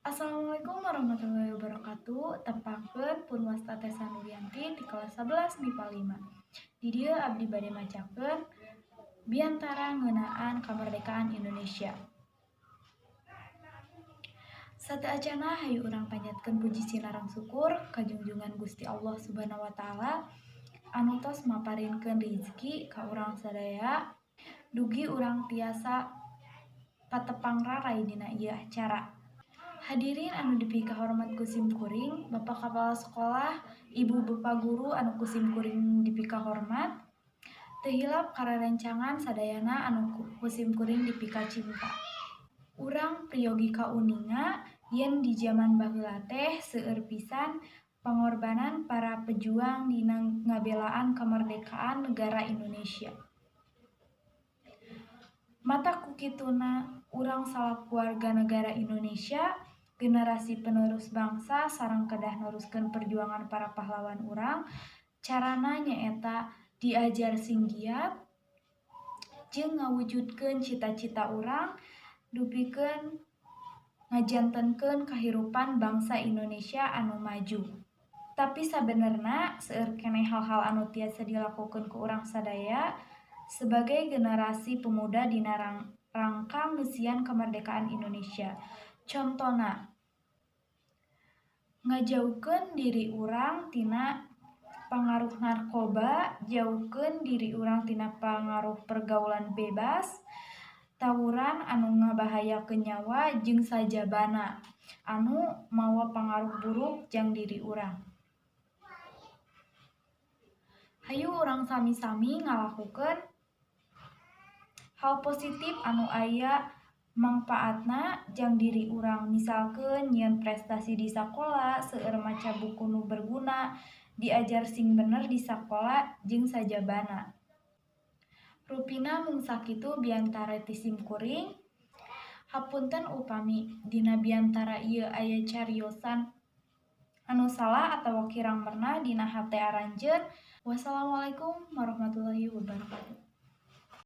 Assalamualaikum warahmatullahi wabarakatuh. Tempakeun pun wasta Tessa Nuryanti di kelas 11 MIPA 5. Di dieu abdi bade macakeun biantara ngeunaan kamardekaan Indonesia. Sateacana hayu urang panjatkeun puji sinarang syukur ka junjungan Gusti Allah Subhanahu wa taala anu tos maparinkeun rezeki ka urang sadaya dugi urang tiasa patepang rarai dina ieu acara. Hadirin anu dipih kahormat ku simkuring, Bapak Kepala Sekolah, Ibu Bapak Guru anu ku simkuring dipih kahormat, teu hilap kararencangan sadayana anu ku simkuring dipih kacinta. Urang priyogi kauninga yen di zaman baheula teh seueur pisan pangorbanan para pejuang dina ngabelaan kamardekaan negara Indonesia. Mata ku kituna urang salaku warga negara Indonesia, generasi penerus bangsa sareng kedah neruskeun perjuangan para pahlawan urang, carana nyaeta diajar sing giat jeung ngawujudkeun cita-cita urang dupikeun ngajantenkeun kahirupan bangsa Indonesia anu maju. Tapi sabenerna seueur keneh hal-hal anu tiasa dilakukeun ku urang sadaya sebagai generasi pemuda dina rangka ngeusian kamardekaan Indonesia. Contona ngajauhkeun diri urang tina pangaruh narkoba, jauhkeun diri urang tina pangaruh pergaulan bebas, tawuran anu ngabahayakeun nyawa jeung sajabana anu mawa pangaruh buruk jang diri urang. Hayu urang sami-sami ngalakukeun hal positif anu aya mangpaatna jang diri urang, misalkeun nyieun prestasi di sakola, seueur maca buku nu berguna, diajar sing bener di sakola jeung sajabana. Rupina mung sakitu biantara ti simkuring. Hapunten upami dina biantara ieu aya cariosan anu salah atawa kirang pernah dina hate aranjeun. Wassalamualaikum warahmatullahi wabarakatuh.